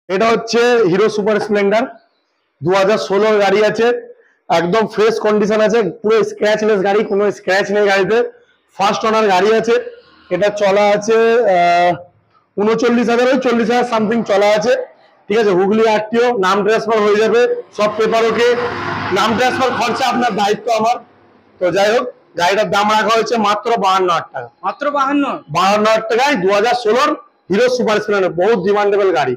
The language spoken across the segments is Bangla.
এটা হচ্ছে হিরো সুপার স্প্লেন্ডার 2016 গাড়ি আছে, একদম ফ্রেশ কন্ডিশন আছে, পুরো স্ক্র্যাচলেস গাড়ি, কোনো স্ক্র্যাচ নেই গাড়িতে, ফার্স্ট ওনার গাড়ি আছে। এটা চলা আছে 39,000 40,000 সামথিং চলা আছে, ঠিক আছে। হুগলি আরটিও, নাম ট্রান্সফার হয়ে যাবে, সব পেপার ওকে। নাম ট্রান্সফার খরচা আপনার দায়িত্ব আমার। তো যাই হোক, গাড়িটার দাম রাখা হয়েছে মাত্র 52,000 টাকা। মাত্র 52,000 টাকায় 2016 হিরো সুপার স্প্লেন্ডার, বহুত ডিমান্ডেবল গাড়ি।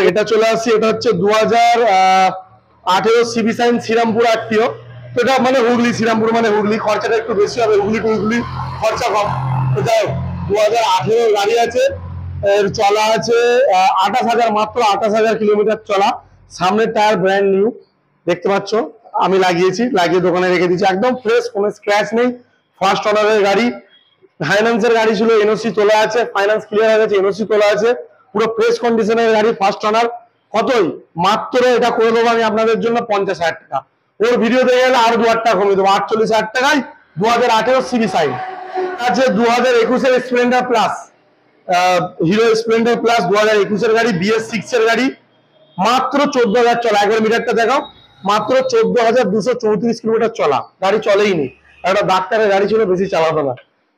এটা চলে আসছে, এটা হচ্ছে 2018 সিবি সাইন শ্রীরামপুর আরটিও। তো এটা মানে হুগলি, শ্রীরামপুর মানে হুগলি, খরচাটা একটু বেশি হবে, হুগলি টু হুগলি খরচা কম। তো যাই হোক, 2018 গাড়ি আছে, এর চলা আছে 28,000, মাত্র 28,000 কিলোমিটার চলা। সামনের টায়ার ব্র্যান্ড নিউ, দেখতে পাচ্ছ, আমি লাগিয়েছি, লাগিয়ে দোকানে রেখে দিয়েছি, একদম ফ্রেশ, কোনো স্ক্র্যাচ নেই। ফার্স্ট ওনারের গাড়ি, ফাইন্যান্সের গাড়ি ছিল, এনওসি তোলা আছে, ফাইন্যান্স ক্লিয়ার হয়ে গেছে, এনওসি তোলা আছে, পুরো ফ্রেশ কন্ডিশনের গাড়ি, ফার্স্ট ওনার। কতই মাত্র এটা করে দেবো আমি আপনাদের জন্য 50,000 টাকা। ওর ভিডিও দেখে গেলে আরো 2,000 টাকা কমিয়ে দেবো, 48,000 টাকায় 2018 সিবি সাইন আছে। 2021 Splendor plus, Hero Splendor plus 2021 গাড়ি, BS6 এর গাড়ি, মাত্র 14,000 চলা। একবার মিটারটা দেখাও, মাত্র 14,234 কিলোমিটার চলা, গাড়ি চলেই নি। একটা ডাক্তারের গাড়ি ছিল, বেশি চালাতো না।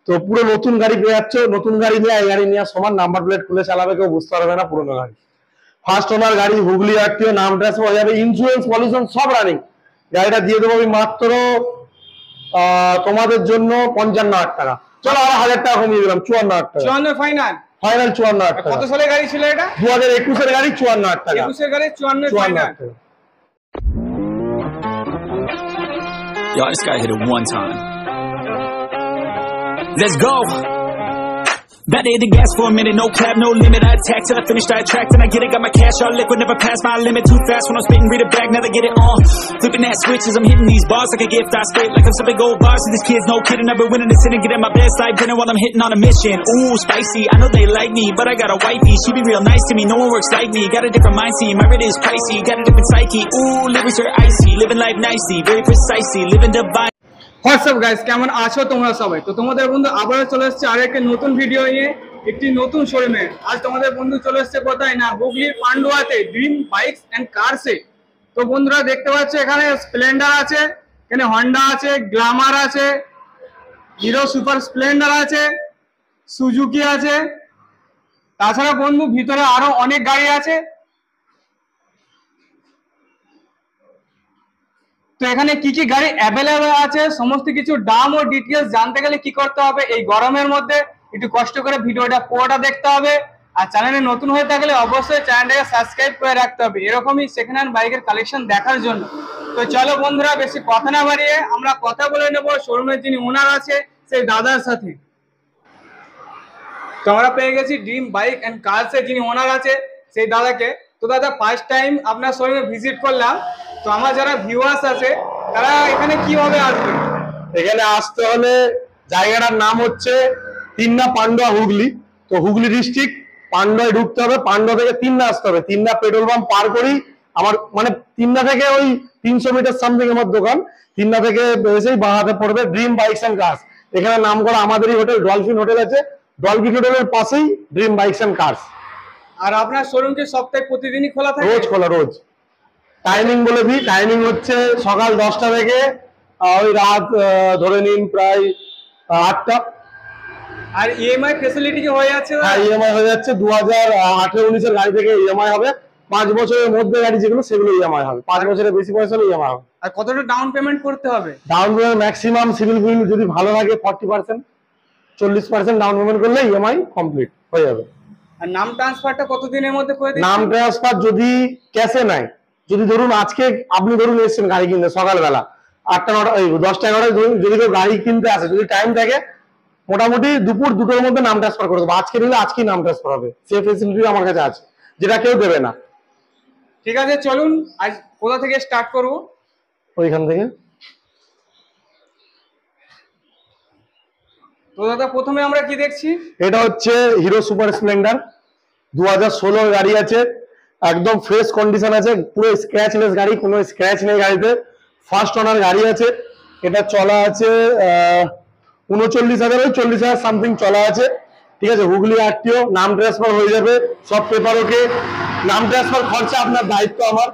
তো পুরো নতুন গাড়ি পেয়ে যাচ্ছে, নতুন গাড়ি নিয়ে এই গাড়ি নিয়ে সমান, নাম্বার প্লেট খুলে চালাবে, কেউ বুঝতে পারবে না পুরোনো গাড়ি। ফার্স্ট ওনার গাড়ি, হুগলি আরটিও, নাম ট্রান্সফার হয়ে যাবে, ইন্স্যুরেন্স পলিউশন সব রানিং। গাড়িটা দিয়ে দেবো আমি মাত্র তোমাদের জন্য 55,000 টাকা। চলো আরো 1,000 টাকা কমিয়ে দিলাম, 54,000 টাকা। 54 ফাইনাল, ফাইনাল 54,000 টাকা। কত সালের গাড়ি ছিল এটা? 2021 এর গাড়ি, 54,000 টাকা। 21 এর গাড়ি 54 final. Yo, I just gotta hit it one time. Let's go. About to hit the gas for a minute, no cap, no limit. I attack till I finish, I attract and I get it. Got my cash all liquid, never pass my limit. Too fast when I'm spitting, read it back, now they get it on. Flipping that switch as I'm hitting these bars like a gift. I spit like I'm sipping gold bars. So these kids, no kidding, I've been winning this and getting my best side winning while I'm hitting on a mission. Ooh, spicy, I know they like me, but I got a wifey. She be real nice to me, no one works like me. Got a different mind, see, my rate is pricey. Got a different psyche, ooh, lyrics are icy. Living life nicely, very precisely, living divine. WhatsApp guys, কেমন আছো তোমরা সবাই? তো তোমাদের বন্ধু আবারও চলে এসেছে আর একটা নতুন ভিডিও নিয়ে, একটি নতুন শোরুমে। আজ তোমাদের বন্ধু চলে এসেছে কোথায় না, হুগলির পান্ডুয়াতে, ড্রিম বাইকস এন্ড কারসে। তো বন্ধুরা দেখতে পাচ্ছ, এখানে স্প্লেন্ডার আছে, এখানে হন্ডা আছে, গ্ল্যামার আছে, হিরো সুপার স্প্লেন্ডার আছে, সুজুকি আছে, তাছাড়া বন্ধু ভিতরে আরো অনেক গাড়ি আছে। তো এখানে কি কি গাড়ি অ্যাভেলেবল আছে, সমস্ত কিছু দাম ও ডিটেইলস জানতে গেলে কি করতে হবে, এই গরমের মধ্যে একটু কষ্ট করে ভিডিওটা পুরোটা দেখতে হবে। আর চ্যানেলে নতুন হয়ে থাকলে অবশ্যই চ্যানেলটাকে সাবস্ক্রাইব করে রাখতে হবে এরকমই সেকেন্ড হ্যান্ড বাইকের কালেকশন দেখার জন্য। তো চলো বন্ধুরা, বেশি কথা না বাড়িয়ে আমরা কথা বলে নেব শোরুমের যিনি ওনার আছে সেই দাদার সাথে। তো আমরা পেয়ে গেছি ড্রিম বাইক এন্ড কারসের যিনি ওনার আছে সেই দাদাকে। তো দাদা, ফার্স্ট টাইম আপনার শোরুমে ভিজিট করলাম, তো আমার যারা ভিউয়ার্স আছে তারা এখানে কিভাবে আসবে? এখানে আসতে হলে জায়গাটার নাম হচ্ছে তিন্না, পান্ডুয়া, হুগলি। তো হুগলি ডিস্ট্রিক্ট, পান্ডুয়ায় ঢুকতে হবে, পান্ডুয়া থেকে তিন্না আসতে হবে। তিন্না পেট্রোল পাম্প পার করি আমার, মানে তিন্না থেকে ওই 300 মিটার সামথিং আমার দোকান। তিন্না থেকে এসেই বাঁ হাতে পড়বে ড্রিম বাইকস এন্ড কার্স। এখানে নাম করা আমাদেরই হোটেল, ডলফিন হোটেল আছে, ডলফিন হোটেলের পাশেই ড্রিম বাইকস এন্ড কার্স। আর আপনার শোরুম কি সপ্তাহে প্রতিদিনই খোলা থাকে? রোজ খোলা, রোজ। টাইমিং বলে দিই, টাইমিং হচ্ছে সকাল 10টা থেকে ওই রাত ধরে নিন প্রায় 8টা। আর ইএমআই ফ্যাসিলিটি কি হয়ে যাচ্ছে? হ্যাঁ, ইএমআই হয়ে যাচ্ছে। 2018-19 এর গাড়ি থেকে ইএমআই হবে, 5 বছরের মধ্যে গাড়ি যেগুলো সেগুলো ইএমআই হবে, 5 বছরের বেশি পয়সা হলে ইএমআই হবে। আর কতটা ডাউন পেমেন্ট করতে হবে? ডাউন পেমেন্ট ম্যাক্সিমাম সিভিল বিল যদি ভালো থাকে 40%, 40% ডাউন পেমেন্ট করলে ইএমআই কমপ্লিট হয়ে যাবে। আর নাম ট্রান্সফারটা কতদিনের মধ্যে করে দিচ্ছেন? নাম ট্রান্সফার যদি ক্যাশে নাই, যদি ধরুন আজকে আপনি ধরুন এসেছেন গাড়ি কিনতে সকালবেলা 8টা 9টা 10টা 11টায়, ধরুন যদি কেউ গাড়ি কিনতে আসে, যদি টাইম থাকে, মোটামুটি দুপুর 2টোর মধ্যে নাম ট্রান্সফার করে দেবো। আজকে নিলে আজকেই নাম ট্রান্সফার হবে, সেই ফেসিলিটি আমার কাছে আছে, যেটা কেউ দেবে না। ঠিক আছে, চলুন আজ কোথা থেকে স্টার্ট করব? ওইখান থেকে। তো দাদা, প্রথমে আমরা কি দেখছি? এটা হচ্ছে হিরো সুপার স্প্লেন্ডার 2016 গাড়ি আছে, একদম ফ্রেশ কন্ডিশন আছে, পুরো স্ক্র্যাচলেস গাড়ি, কোনো স্ক্র্যাচ নেই গাড়িতে, ফার্স্ট ওনার গাড়ি আছে। এটা চলা আছে 39,000 40,000 সামথিং চলা আছে, ঠিক আছে, হুগলি আরটিও, নাম ট্রান্সফার হয়ে যাবে, সব পেপার ওকে। নাম ট্রান্সফার খরচা আপনার দায়িত্ব আমার।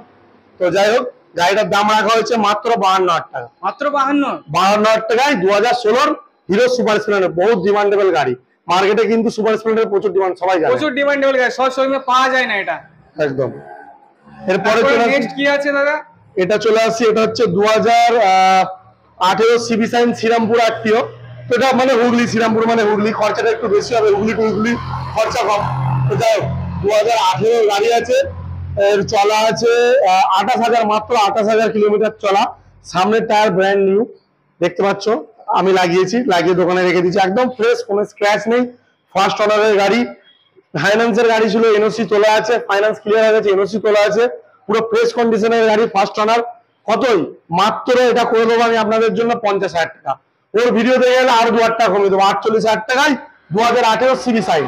তো যাই হোক, গাড়িটার দাম রাখা হয়েছে মাত্র 52,000 টাকা। মাত্র 52? 52,000 টাকায় 2016 হিরো সুপার স্প্লেন্ডার, বহুত ডিমান্ডেবল গাড়ি। মার্কেটে কিন্তু সুপার স্প্লেন্ডার প্রচুর ডিমান্ড, সবাই জানে। প্রচুর ডিমান্ডেবল গাড়ি, সব শোরুমে পাওয়া যায় না এটা। একদম। এরপরে নেক্সট কি আছে দাদা? এটা চলে আসছে, এটা হচ্ছে 2018 সিবি সাইন শ্রীরামপুর আরটিও। তো এটা মানে হুগলি, শ্রীরামপুর মানে হুগলি, খরচাটা একটু বেশি হবে, হুগলি টু হুগলি খরচা কম। তো যাই হোক, 2018 গাড়ি আছে, এর চলা আছে 28,000, মাত্র 28,000 কিলোমিটার চলা। সামনের টায়ার ব্র্যান্ড নিউ, দেখতে পাচ্ছ, আমি লাগিয়েছি, লাগিয়ে দোকানে রেখে দিয়েছি, একদম ফ্রেশ, কোনো স্ক্র্যাচ নেই। ফার্স্ট ওনারের গাড়ি, ফাইন্যান্সের গাড়ি ছিল, এনওসি তোলা আছে, ফাইন্যান্স ক্লিয়ার হয়ে গেছে, এনওসি তোলা আছে, পুরো ফ্রেশ কন্ডিশনের গাড়ি, ফার্স্ট ওনার। কতই মাত্র এটা করে দেবো আমি আপনাদের জন্য 50,000 টাকা। ওর ভিডিও দেখে গেলে আরো 2,000 টাকা কমিয়ে দেবো, 48,000 টাকায় 2018 সিবি সাইন।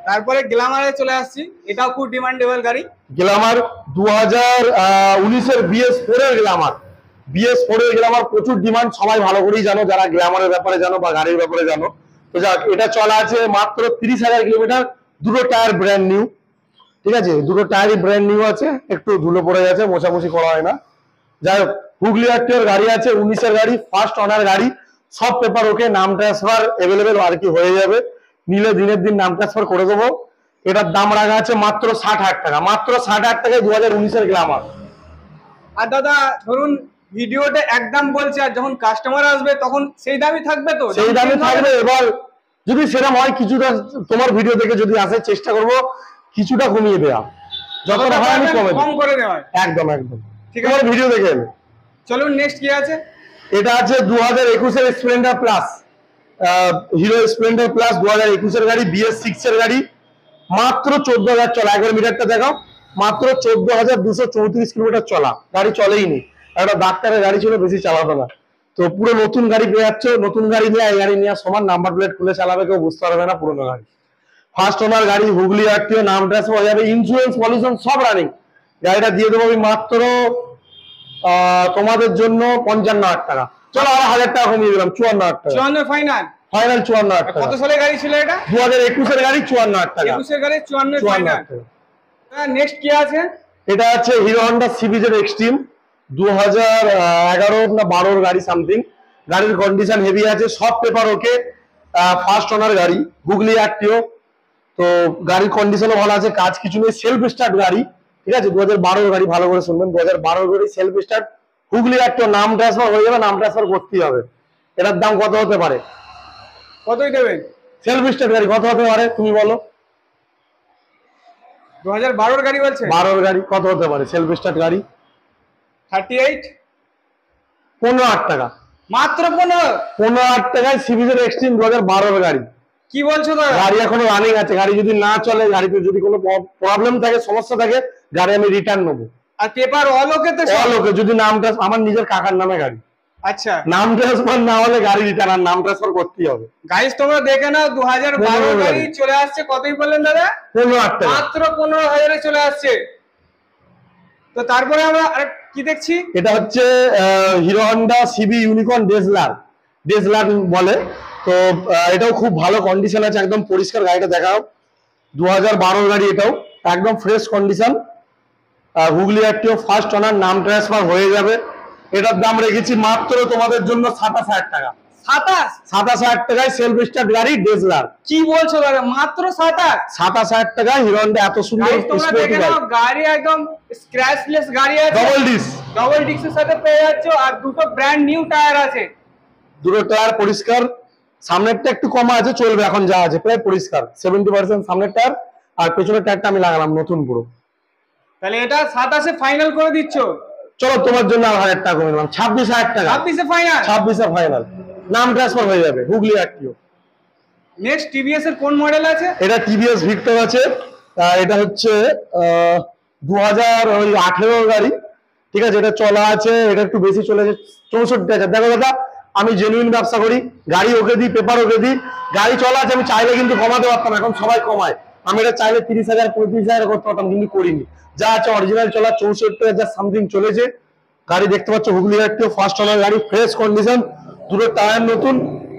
তারপরে গ্ল্যামারে চলে আসছি, এটাও খুব ডিমান্ডেবল গাড়ি। গ্ল্যামার 2019-এর BS4 এর গ্ল্যামার, BS4 এর গ্ল্যামার প্রচুর ডিমান্ড, সবাই ভালো করেই জানো, যারা গ্ল্যামারের ব্যাপারে জানো বা গাড়ির ব্যাপারে জানো। তো যাক, এটা চলা আছে মাত্র 30,000 কিলোমিটার, দুটো টায়ার ব্র্যান্ড নিউ। ঠিক আছে, দুটো টায়ারই ব্র্যান্ড নিউ আছে, একটু ধুলো পড়ে গেছে, মোছামুছি করা হয় না। যাই হোক, হুগলি আরটিওর গাড়ি আছে, 19-এর গাড়ি, ফার্স্ট ওনার গাড়ি, সব পেপার ওকে, নাম ট্রান্সফার এভেলেবেল আর কি হয়ে যাবে, নিলে দিনের দিন নাম ট্রান্সফার করে দেবো। এটার দাম রাখা আছে মাত্র 60,000 টাকা, মাত্র 60,000 টাকায় 2019-এর গ্ল্যামার। আর দাদা ধরুন ভিডিওতে একদম বলছে, আর যখন কাস্টমার আসবে তখন সেই দামই থাকবে? তো সেই দামই থাকবে। এবার যদি সেরকম হয়, কিছুটা তোমার ভিডিও দেখে যদি আসে, চেষ্টা করব কিছুটা কমিয়ে দেওয়া, যতটা হয় আমি কম করে দেওয়া। একদম একদম, ঠিক আছে, ভিডিও দেখে এলে। চলুন নেক্সট কি আছে? এটা আছে 2021-এর Splendor plus, Hero Splendor plus 2021-এর গাড়ি, BS6 এর গাড়ি, মাত্র 14,000 চলা। একবার মিটারটা দেখাও, মাত্র 14,234 কিলোমিটার চলা, গাড়ি চলেই নি। একটা ডাক্তারের গাড়ি ছিল, বেশি চালাতো না। তো পুরো নতুন গাড়ি পেয়ে যাচ্ছ, নতুন গাড়ি নিয়ে এই গাড়ি নিয়ে সমান, নাম্বার প্লেট খুলে চালাবে, কেউ বুঝতে পারবে না পুরোনো গাড়ি। ফার্স্ট ওনার গাড়ি, হুগলি আরটিও, নাম ট্রান্সফার হয়ে যাবে, ইন্স্যুরেন্স পলিউশন সব রানিং। গাড়িটা দিয়ে দেবো আমি মাত্র তোমাদের জন্য 55,000 টাকা। চলো আর 1,000 টাকা কমিয়ে দিলাম, 54,000 টাকা। 54 ফাইনাল? ফাইনাল 54,000 টাকা। কত সালের গাড়ি ছিল এটা? 2021-এর গাড়ি, 54,000 টাকা। 21-এর গাড়ি 54 ফাইনাল। নেক্সট কি আছে? এটা আছে হিরো হন্ডা সিবিজেড এক্সট্রিম, 2011 না 12-এর গাড়ি সামথিং। গাড়ির কন্ডিশন হেভি আছে, সব পেপার ওকে, ফার্স্ট ওনার গাড়ি, হুগলি আরটিও। তো গাড়ির কন্ডিশনও ভালো আছে, কাজ কিছু নেই, সেলফ স্টার্ট গাড়ি। ঠিক আছে, 2012-এর গাড়ি, ভালো করে শুনবেন, 2012-এর গাড়ি, সেলফ স্টার্ট, হুগলি আরটিও, নাম ট্রান্সফার হয়ে যাবে, নাম ট্রান্সফার করতেই হবে। এটার দাম কত হতে পারে? কতই দেবেন? সেলফ স্টার্ট গাড়ি কত হতে পারে তুমি বলো? 2012-এর গাড়ি বলছে? 12-এর গাড়ি কত হতে পারে সেলফ স্টার্ট গাড়ি? 38? 15,000 টাকা। মাত্র 15,000 টাকায় সিবিজেড এক্সট্রিম 2012-এর গাড়ি। কি বলছো দাদা? গাড়ি এখনো রানিং আছে, গাড়ি যদি না চলে, গাড়িতে যদি কোনো প্রবলেম থাকে, সমস্যা থাকে, গাড়ি আমি রিটার্ন নেবো। আর পেপার অল ওকে তো? অল ওকে, যদি নামটা আমার নিজের কাকার নামে গাড়ি। আচ্ছা, নাম ট্রান্সফার না হলে গাড়ি রিটার্ন, আর নাম ট্রান্সফার করতেই হবে। গাইস তোমরা দেখে নাও, 2012 গাড়ি চলে আসছে, কতই বললেন দাদা? 15,000 টাকা, মাত্র 15,000-এ চলে আসছে। তো তারপরে আমরা কি দেখছি? এটা হচ্ছে হিরো হন্ডা সিবি ইউনিকর্ন ডেজলার, ডেজলার বলে। তো এটাও খুব ভালো কন্ডিশন আছে, একদম পরিষ্কার। গাড়িটা দেখাও, 2012 গাড়ি, এটাও একদম fresh condition. Hooghly RTO, first owner, নাম ট্রান্সফার হয়ে যাবে। এটার দাম রেখেছি মাত্র তোমাদের জন্য 27,000 টাকা। 27,000 টাকায় সেলফ স্টার্ট গাড়ি, ডেজলার। কি বলছো দাদা? মাত্র 27,000 টাকায় হিরো হন্ডা, এত সুন্দর তোমরা দেখে নাও, গাড়ি একদম স্ক্র্যাচলেস গাড়ি আছে, ডবল ডিস্কের সাথে পেয়ে যাচ্ছ, আর দুটো ব্র্যান্ড নিউ টায়ার আছে, দুটো টায়ার পরিষ্কার। সামনেরটা একটু কমা আছে, চলবে এখন যা আছে, প্রায় পরিষ্কার, 70% সামনের টায়ার, আর পেছনের টায়ারটা আমি লাগালাম নতুন পুরো। তাহলে এটা 27-এ ফাইনাল করে দিচ্ছ? চলো তোমার জন্য আর 1,000 টাকা কমে দিলাম, 26,000 টাকা। 26-এ ফাইনাল? 26-এ ফাইনাল, নাম ট্রান্সফার হয়ে যাবে, হুগলি আরটিও। নেক্সট টিভিএস এর কোন মডেল আছে? এটা টিভিএস ভিক্টর আছে, এটা হচ্ছে 2018 গাড়ি। ঠিক আছে, এটা চলা আছে, এটা একটু বেশি চলেছে, 64,000। দেখো দাদা, আমি জেনুইন ব্যবসা করি, গাড়ি ওকে দিই, পেপার ওকে দিই, গাড়ি চলা আছে, আমি চাইলে কিন্তু কমাতে পারতাম, এখন সবাই কমায়, আমি এটা চাইলে 30,000 35,000 করতে পারতাম, কিন্তু করিনি। যা আছে অরিজিনাল চলা, 64,000 সামথিং চলেছে। গাড়ি দেখতে পাচ্ছ, হুগলি আরটিও, ফার্স্ট ওনার গাড়ি, ফ্রেশ কন্ডিশন, দুটো টায়ার নতুন,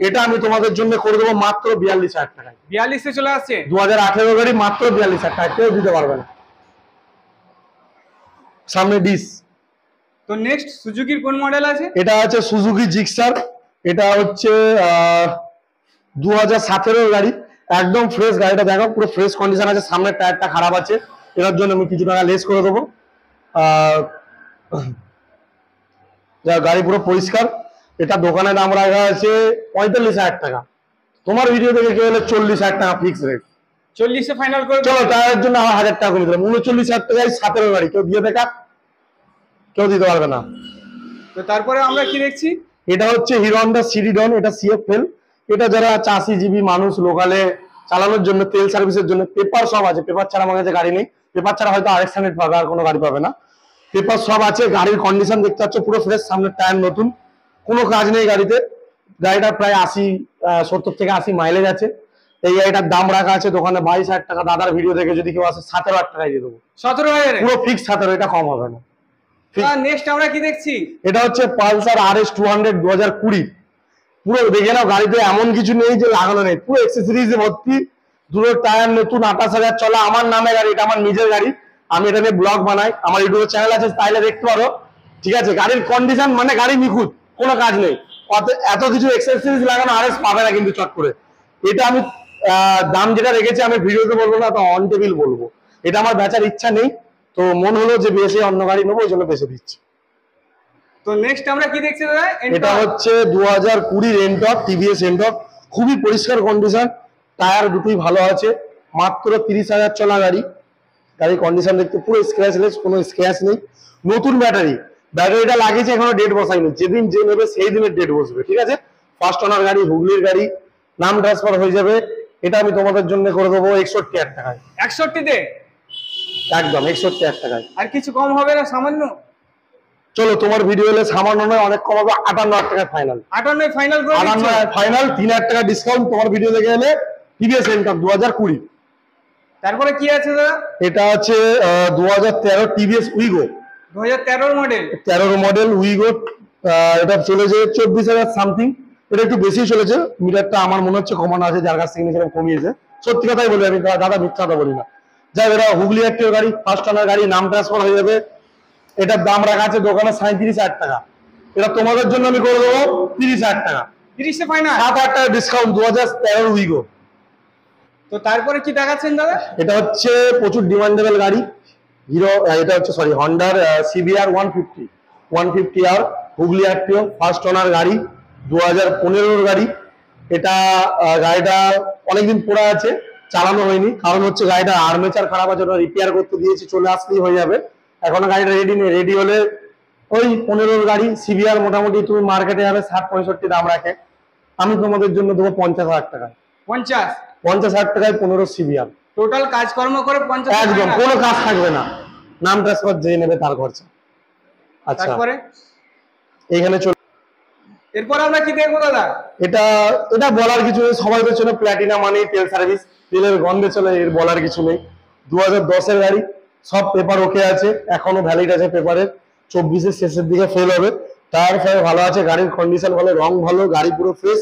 এটা আমি তোমাদের জন্য করে দেবো মাত্র 42,000 টাকায়। 42 চলে আসছে 2018 গাড়ি মাত্র 42,000 টাকা, কেউ দিতে পারবে না। সামনে ডিস। তো নেক্সট সুজুকির কোন মডেল আছে? এটা আছে সুজুকি জিক্সার, এটা হচ্ছে 2017 গাড়ি, একদম ফ্রেশ গাড়িটা দেখো, পুরো ফ্রেশ কন্ডিশন আছে, সামনের টায়ারটা খারাপ আছে, এটার জন্য আমি কিছু টাকা লেস করে দেবো। গাড়ি পুরো পরিষ্কার। এটা দোকানের দাম রাখা আছে 45,000 টাকা, তোমার ভিডিও দেখে কেউ হলে 40,000 টাকা ফিক্স রেট। 40 ফাইনাল করে চলো টায়ারের জন্য 1,000 টাকা কমে দিলাম, 39,000 টাকায় 17 গাড়ি, কেউ দিয়ে দেখা, কেউ দিতে পারবে না। তো তারপরে আমরা কি দেখছি? এটা হচ্ছে হিরো হন্ডা সিডিডন, এটা সিএফএল। এটা যারা চাষিজীবী মানুষ লোকালে চালানোর জন্য, তেল সার্ভিসের জন্য, পেপার সব আছে, পেপার ছাড়া আমার কাছে গাড়ি নেই, পেপার ছাড়া হয়তো RX 100 পাবে, আর কোনো গাড়ি পাবে না, পেপার সব আছে। গাড়ির কন্ডিশন দেখতে পাচ্ছ পুরো ফ্রেশ, সামনের টায়ার নতুন, কোনো কাজ নেই গাড়িতে। গাড়িটা প্রায় 70 থেকে 80 মাইলেজ আছে। এই গাড়িটার দাম রাখা আছে দোকানে 22,000 টাকা। দাদার ভিডিও দেখে যদি কেউ আসে 17,000 টাকায় দিয়ে দেবো। 17,000 পুরো ফিক্স 17, এটা কম হবে না। নেক্সট আমরা কি দেখছি? এটা হচ্ছে পালসার RS 200 2020। পুরো দেখে নাও, গাড়িতে এমন কিছু নেই যে লাগানো নেই, পুরো অ্যাক্সেসরিজে ভর্তি, দুটো টায়ার নতুন, 28,000 চলা, আমার নামে গাড়ি, এটা আমার নিজের গাড়ি, আমি এটা নিয়ে ব্লগ বানাই, আমার ইউটিউব চ্যানেল আছে, চাইলে দেখতে পারো। ঠিক আছে, গাড়ির কন্ডিশন মানে গাড়ি নিখুঁত, কোনো কাজ নেই, এত কিছু অ্যাক্সেসরিজ লাগানো RS পাবে না কিন্তু চট করে। এটা আমি দাম যেটা রেখেছি আমি ভিডিওতে বলবো না, তো অন টেবিল বলবো। এটা আমার বেচার ইচ্ছা নেই, তো মন হলো যে বেশি অন্য গাড়ি নেবো, ওই জন্য বেশি দিচ্ছি। তো নেক্সট আমরা কি দেখছি দাদা? এটা হচ্ছে 2020 রেন্টক, টিভিএস রেন্টক, খুবই পরিষ্কার কন্ডিশন, টায়ার দুটোই ভালো আছে, মাত্র 30,000 চলা গাড়ি। গাড়ির কন্ডিশন দেখতে পুরো স্ক্র্যাচলেস, কোনো স্ক্র্যাচ নেই, নতুন ব্যাটারি, ব্যাটারিটা লাগিয়েছে, এখনো ডেট বসাইনি, যেদিন যে নেবে সেই দিনের ডেট বসবে। ঠিক আছে, ফার্স্ট ওনার গাড়ি, হুগলির গাড়ি, নাম ট্রান্সফার হয়ে যাবে। এটা আমি তোমাদের জন্য করে দেবো 61,000 টাকায়। 61 একদম 61,000 টাকায়। আর কিছু কম হবে না? সামান্য? চলো তোমার ভিডিও হলে সামান্য নয়, অনেক কম হবে, 58,000 টাকায় ফাইনাল। 58 ফাইনাল করে 58,000 ফাইনাল, 3,000 টাকা ডিসকাউন্ট তোমার ভিডিও দেখে এলে। টিভিএস রেন্টক 2020। তারপরে কি আছে দাদা? এটা আছে 2013 TVS Wego, 2013 model, 13 model Wego. এটা চলেছে 24,000 সামথিং, এটা একটু বেশি চলেছে, মিটারটা আমার মনে হচ্ছে কমানো আছে, যার কাছ থেকে নিয়েছিলাম কমিয়েছে, সত্যি কথাই বলি আমি, দাদা মিথ্যা কথা বলি না। যাই হোক, এটা হুগলি একটিও গাড়ি, ফার্স্ট ওনার গাড়ি, নাম ট্রান্সফার হয়ে যাবে। এটার দাম রাখা আছে দোকানে 37,000 টাকা, এটা তোমাদের জন্য আমি করে দেবো 30,000 টাকা। 30 ফাইনাল, 7,000 টাকা ডিসকাউন্ট, 2013 উইগো। তো তারপরে কি দেখাচ্ছেন দাদা? এটা হচ্ছে প্রচুর ডিমান্ডেবল গাড়ি, হিরো, এটা হচ্ছে সরি হন্ডার CBR 150R, হুগলি একটিও, ফার্স্ট ওনার গাড়ি, 2015 গাড়ি। এটা গাড়িটা অনেকদিন পড়ে আছে, চালানো হয়নি, কারণ হচ্ছে গাড়িটা আর্মেচার খারাপ আছে, ওটা রিপেয়ার করতে দিয়েছি, চলে আসলেই হয়ে যাবে। এখনো গাড়িটা রেডি নেই, রেডি হলে ওই 15 গাড়ি CBR মোটামুটি তুমি মার্কেটে যাবে 60-65 দাম রাখে, আমি তোমাদের জন্য দেবো 50,000 টাকায়। 50,000 টাকায় 15 CBR, টোটাল কাজকর্ম করে 50? একদম কোনো কাজ থাকবে না, নাম ট্রান্সফার যে নেবে তার খরচা। আচ্ছা, তারপরে এইখানে চলে, এরপর আমরা কি দেখবো দাদা? এটা এটা বলার কিছু নেই, সবাই তো চলে প্ল্যাটিনা মানে তেল সার্ভিস, তেলের গন্ধে চলে, এর বলার কিছু নেই। 2010 গাড়ি, সব পেপার ওকে আছে, এখনো ভ্যালিড আছে পেপারের, 24-এর শেষের দিকে ফেল হবে। টায়ার ফায়ার ভালো আছে, গাড়ির কন্ডিশন ভালো, রং ভালো, গাড়ি পুরো ফ্রেশ।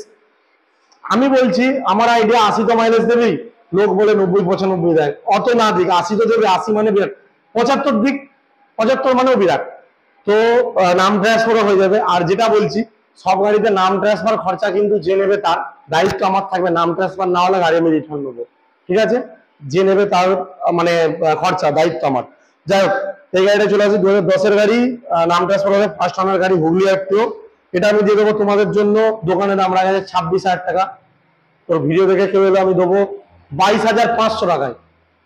আমি বলছি আমার আইডিয়া 80 তো মাইলেজ দেবেই, লোক বলে 90-95 দেয়, অত না দিক, 80 তো দেবে, 80 মানে বিরাট, 75 দিক, 75 মানেও বিরাট। তো নাম ট্রান্সফারও হয়ে যাবে। আর যেটা বলছি, সব গাড়িতে নাম ট্রান্সফার খরচা কিন্তু যে নেবে তার দায়িত্ব আমার থাকবে, নাম ট্রান্সফার না হলে গাড়ি আমি রিটার্ন নেবো। ঠিক আছে, যে নেবে তার মানে খরচা দায়িত্ব আমার। যাই হোক, এই গাড়িটা চলে আসে 2010-এর গাড়ি, নাম ট্রান্সফার হবে, ফার্স্ট ওনার গাড়ি, হুগলি একটিও। এটা আমি দিয়ে দেবো তোমাদের জন্য, দোকানে দাম রাখা আছে 26,000 টাকা, তোর ভিডিও দেখে কেউ এলে আমি দেবো 22,500 টাকায়।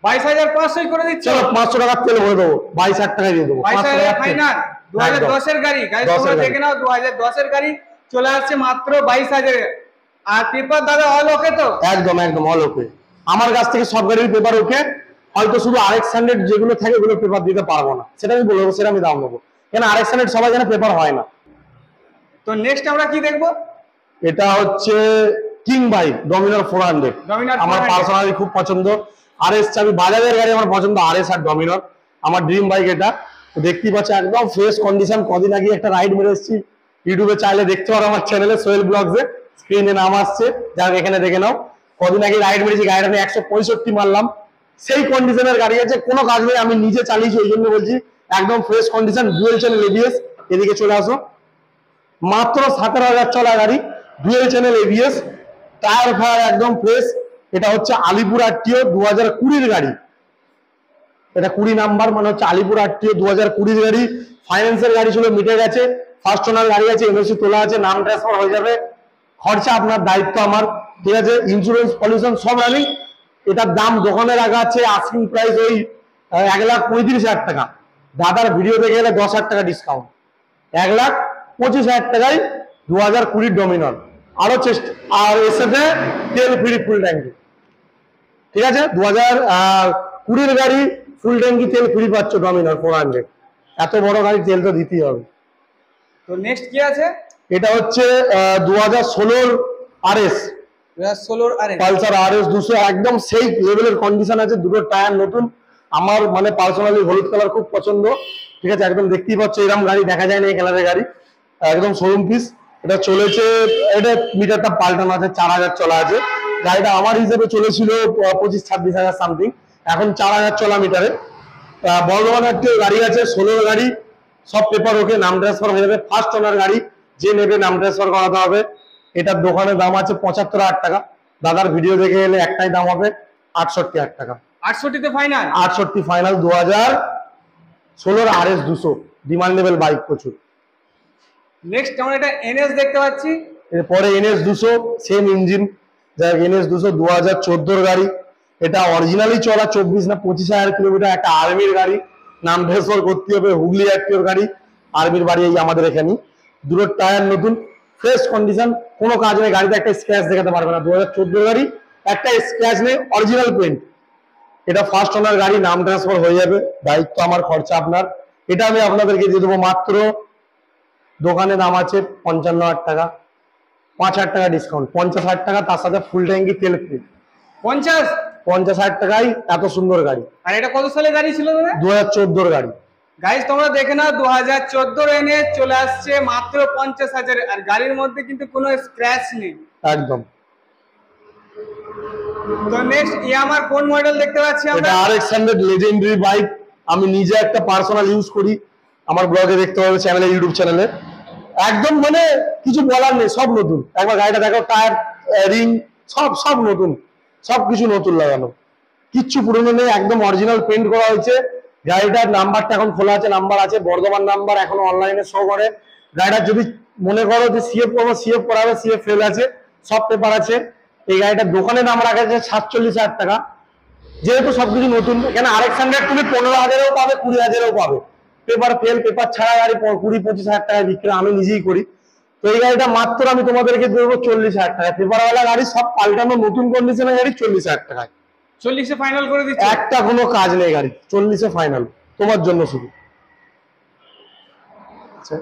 22,500 করে দিচ্ছ? চলো 500 টাকার তেল ভরে দেবো, 22,000 টাকায় দিয়ে দেবো। 22,000 ফাইনাল, 2010-এর গাড়ি, গাড়ি তোমরা দেখে নাও, 2010-এর গাড়ি চলে আসছে মাত্র 22,000। আর পেপার দাদা অল ওকে তো? একদম একদম অল ওকে, আমার কাছ থেকে সব গাড়ির পেপার ওকে, হয়তো শুধু RX 100 যেগুলো থাকে ওগুলো পেপার দিতে পারবো না, সেটা আমি বলবো, সেটা আমি দাম নেবো, কেন RX 100 সবাই জানে পেপার হয় না। তো নেক্সট আমরা কি দেখবো? এটা হচ্ছে কিং বাইক ডমিনার 400, আমার পার্সোনালি খুব পছন্দ। RS চাবি বাজাজের গাড়ি আমার পছন্দ, RS আর ডমিনার আমার ড্রিম বাইক। এটা তো দেখতেই পাচ্ছ একদম ফ্রেশ কন্ডিশন, কদিন আগে একটা রাইড মেরে এসেছি, ইউটিউবে চাইলে দেখতে পারো আমার চ্যানেলে সোহেল ব্লগসে, স্ক্রিনে নাম আসছে, যাক এখানে দেখে নাও। কদিন আগে রাইড মেরেছি, গাড়িটা আমি 165 মারলাম, সেই কন্ডিশনের গাড়ি আছে, কোনো কাজ নেই, আমি নিজে চালিয়েছি ওই জন্য বলছি, একদম fresh condition, dual channel ABS. এদিকে চলে আসো, মাত্র 17,000 চলা গাড়ি, dual channel ABS, tyre fire একদম ফ্রেশ। এটা হচ্ছে আলিপুর আরটিও 2020 গাড়ি, এটা 20 নাম্বার, মানে হচ্ছে আলিপুর আরটিও 2020 গাড়ি। ফাইন্যান্সের গাড়ি ছিল, মিটে গেছে, ফার্স্ট ওনার গাড়ি আছে, এনওসি তোলা আছে, নাম ট্রান্সফার হয়ে যাবে, খরচা আপনার, দায়িত্ব আমার, ঠিক আছে। ইন্স্যুরেন্স পলিউশন সব রানিং। এটার দাম দোকানে রাখা আছে আস্কিং প্রাইস ওই 1,35,000 টাকা। দাদার ভিডিও দেখে গেলে 10,000 টাকা ডিসকাউন্ট, 1,25,000 টাকায় 2020 ডমিনর। আরো চেষ্টা, আর এর সাথে তেল ফ্রি ফুল ট্যাঙ্কি, ঠিক আছে। 2020 গাড়ি ফুল ট্যাঙ্কি তেল ফ্রি পাচ্ছ ডমিনর 400। এত বড় গাড়ি তেল তো দিতেই হবে। তো নেক্সট কি আছে? এটা হচ্ছে 2016 আরএস, 2016 আরে পালসার আরএস 200, একদম সেই লেভেলের কন্ডিশন আছে, দুটো টায়ার নতুন। আমার মানে পার্সোনালি হলুদ কালার খুব পছন্দ, ঠিক আছে। একদম দেখতেই পাচ্ছ, এরকম গাড়ি দেখা যায় না এই কালারের গাড়ি, একদম শোরুম পিস। এটা চলেছে, এটা মিটারটা পাল্টানো আছে, 4,000 চলা আছে। গাড়িটা আমার হিসেবে চলেছিল 25-26,000 সামথিং, এখন 4,000 চলা মিটারে। বর্ধমান আরটিও গাড়ি আছে, 16 গাড়ি, সব পেপার ওকে, নাম ট্রান্সফার হয়ে যাবে। ফার্স্ট ওনার গাড়ি, যে নেবে নাম ট্রান্সফার করাতে হবে। এটার দোকানের দাম আছে 75,000 টাকা, দাদার ভিডিও দেখে এলে একটাই দাম হবে 68,000 টাকা। 68 তে final, 68 final. 2016 RS 200, demandable bike প্রচুর। নেক্সট আমরা এটা এনএস দেখতে পাচ্ছি। এরপরে এনএস 200, সেম ইঞ্জিন, যাই এনএস 200 2014 গাড়ি। এটা অরিজিনালি চলা 24 না 25,000 কিলোমিটার, একটা আর্মির গাড়ি, নাম ট্রান্সফার করতে হবে, হুগলি আরটিওর গাড়ি, আর্মির বাড়ি এই আমাদের এখানে। দুটো টায়ার নতুন, ফ্রেশ কন্ডিশন, কোনো কাজ নেই, গাড়িতে একটা স্ক্র্যাচ দেখাতে পারবে না। 2014 গাড়ি, একটা স্ক্র্যাচ নেই, অরিজিনাল পেন্ট। এটা ফার্স্ট ওনার গাড়ি, নাম ট্রান্সফার হয়ে যাবে, দায়িত্ব আমার, খরচা আপনার। এটা আমি আপনাদেরকে দিয়ে দেবো মাত্র, দোকানে দাম আছে 55,000 টাকা, 5,000 টাকা ডিসকাউন্ট, 50,000 টাকা, তার সাথে ফুল ট্যাঙ্কি তেল ফ্রি। 50,000 টাকায় এত সুন্দর গাড়ি। আর এটা কত সালে গাড়ি ছিল দাদা? 2014 গাড়ি। গাইস তোমরা দেখে নাও, 2014 এনএস চলে আসছে মাত্র 50,000, আর গাড়ির মধ্যে কিন্তু কোনো স্ক্র্যাচ নেই একদম। তো নেক্সট ইয়ামার কোন মডেল দেখতে পাচ্ছি আমরা? এটা RX 100 লেজেন্ডারি বাইক, আমি নিজে একটা পার্সোনাল ইউজ করি, আমার ব্লগে দেখতে পাবে, চ্যানেলে, ইউটিউব চ্যানেলে। একদম মানে কিছু বলার নেই, সব নতুন। একবার গাড়িটা দেখো, টায়ার, রিং সব নতুন, সবকিছু নতুন লাগানো, কিচ্ছু পুরনো নেই, একদম অরিজিনাল পেন্ট করা হয়েছে। গাড়িটার নাম্বারটা এখন খোলা আছে, নাম্বার আছে, বর্ধমান নাম্বার, এখন অনলাইনে শো করে। গাড়িটার যদি মনে করো যে সিএফ করবো, সিএফ করাবে, সিএফ ফেল আছে, সব পেপার আছে। এই গাড়িটার দোকানে দাম রাখা আছে 47,000 টাকা, যেহেতু সবকিছু নতুন। এখানে RX 100 তুমি 15,000-এও পাবে, 20,000-এও পাবে। পেপার ফেল, পেপার ছাড়া গাড়ি 20-25,000 টাকায় বিক্রি আমি নিজেই করি। তো এই গাড়িটা মাত্র আমি তোমাদেরকে দেবো 40,000 টাকায়, পেপারওয়ালা গাড়ি, সব পাল্টানো নতুন কন্ডিশনের গাড়ি, 40,000 টাকায়। 40-এ ফাইনাল করে দিচ্ছি, একটা কোনো কাজ নেই, গাড়ি 40-এ ফাইনাল, তোমার জন্য শুধু। আচ্ছা,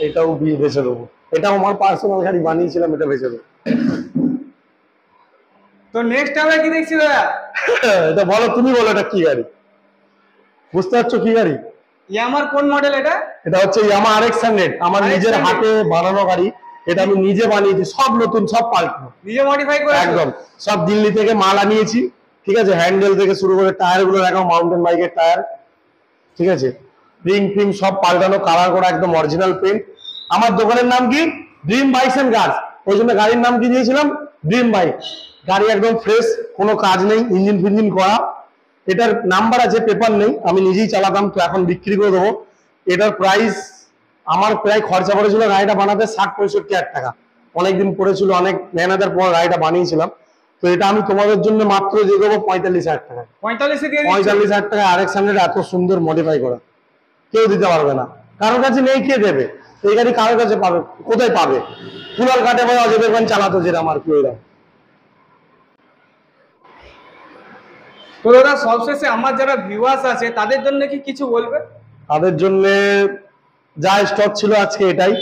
এটাও বেচে দেবো, এটাও আমার পার্সোনাল গাড়ি, বানিয়েছিলাম, এটা বেচে দেবো। তো নেক্সট আমরা কি দেখছি দাদা? এটা বলো, তুমি বলো, এটা কি গাড়ি, বুঝতে পারছো কি গাড়ি? ইয়ামার কোন মডেল এটা? এটা হচ্ছে ইয়ামা RX 100, আমার নিজের হাতে বানানো গাড়ি। এটা আমি নিজে বানিয়েছি, সব নতুন, সব পাল্টানো, নিজে মডিফাই করে, একদম সব দিল্লি থেকে মাল আনিয়েছি, ঠিক আছে। হ্যান্ডেল থেকে শুরু করে টায়ার গুলো দেখো, মাউন্টেন বাইকের টায়ার, ঠিক আছে। রিং ফিং সব পাল্টানো, কালার করা, একদম অরিজিনাল পেন্ট। আমার দোকানের নাম কি? ড্রিম বাইকস এন্ড কার্স, ওই জন্য গাড়ির নাম কি দিয়েছিলাম? Dream bike. গাড়ি একদম ফ্রেশ, কোনো কাজ নেই, ইঞ্জিন ফিঞ্জিন করা। এটার নাম্বার আছে, পেপার নেই, আমি নিজেই চালাতাম, তো এখন বিক্রি করে দেবো। এটার প্রাইস আমার প্রায় খরচা পড়েছিল গাড়িটা বানাতে 60-65,000 টাকা। অনেকদিন পড়েছিল, অনেক মেহনতের পর গাড়িটা বানিয়েছিলাম। তো এটা আমি তোমাদের জন্য মাত্র দিয়ে দেবো 45,000 টাকা। 45,000 টাকা RX 100 এত সুন্দর মডিফাই করা, কেউ দিতে পারবে না, কারোর কাছে নেই, কে দেবে? এই গাড়ি কারোর কাছে পাবে, কোথায় পাবে? কুলার কাটে ভাই অজয় দেবগন চালাতো যেরকম, আর কি ওইরকম। তো দাদা সবশেষে আমার যারা ভিউয়ার্স আছে তাদের জন্য কি কিছু বলবে? তাদের জন্য যা স্টক ছিল আজকে এটাই।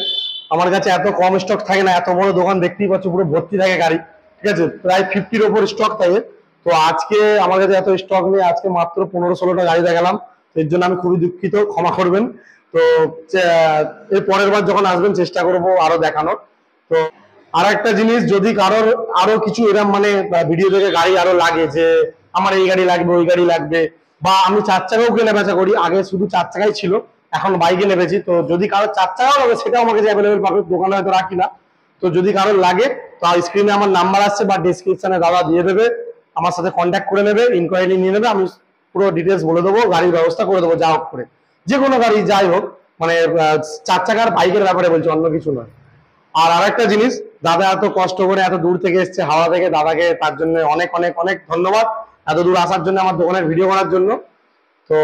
আমার কাছে এত কম স্টক থাকে না, এত বড় দোকান দেখতেই পাচ্ছ, পুরো ভর্তি থাকে গাড়ি, ঠিক আছে। প্রায় 50-র ওপর স্টক থাকে। তো আজকে আমার কাছে এত স্টক নেই, আজকে মাত্র 15-16টা গাড়ি দেখালাম, এর জন্য আমি খুবই দুঃখিত, ক্ষমা করবেন। তো এর পরের বার যখন আসবেন চেষ্টা করবো আরো দেখানোর। তো আর একটা জিনিস, যদি কারোর আরো কিছু এরকম মানে ভিডিও দেখে গাড়ি আরো লাগে যে আমার এই গাড়ি লাগবে ওই গাড়ি লাগবে, বা আমি 4 চাকাও কেনা বেচা করি, আগে শুধু 4 চাকাই ছিল, এখন বাইকে নেমেছি, তো যদি কারোর 4 চাকাও লাগে সেটাও আমার কাছে অ্যাভেলেবেল পাবে, দোকানে হয়তো রাখি না। তো যদি কারোর লাগে তো স্ক্রিনে আমার নাম্বার আসছে বা ডিসক্রিপশনে দাদা দিয়ে দেবে, আমার সাথে কন্ট্যাক্ট করে নেবে, ইনকোয়ারি নিয়ে নেবে, আমি পুরো ডিটেলস বলে দেবো, গাড়ির ব্যবস্থা করে দেবো যা হোক করে, যে কোনো গাড়ি যাই হোক, মানে 4 চাকার বাইকের ব্যাপারে বলছি, অন্য কিছু নয়। আর আরেকটা জিনিস, দাদা এত কষ্ট করে এত দূর থেকে এসছে হাওড়া থেকে, দাদাকে তার জন্য অনেক অনেক অনেক ধন্যবাদ, এত দূর আসার জন্য, আমার দোকানের ভিডিও করার জন্য। তো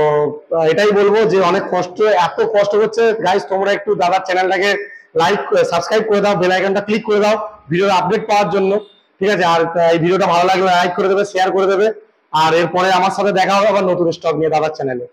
এটাই বলবো যে অনেক কষ্ট, এত কষ্ট করছে গাইস, তোমরা একটু দাদার চ্যানেলটাকে লাইক সাবস্ক্রাইব করে দাও, বেল আইকনটা ক্লিক করে দাও ভিডিওর আপডেট পাওয়ার জন্য, ঠিক আছে? আর এই ভিডিওটা ভালো লাগলে লাইক করে দেবে, শেয়ার করে দেবে, আর এরপরে আমার সাথে দেখা হবে আবার নতুন স্টক নিয়ে দাদার চ্যানেলে।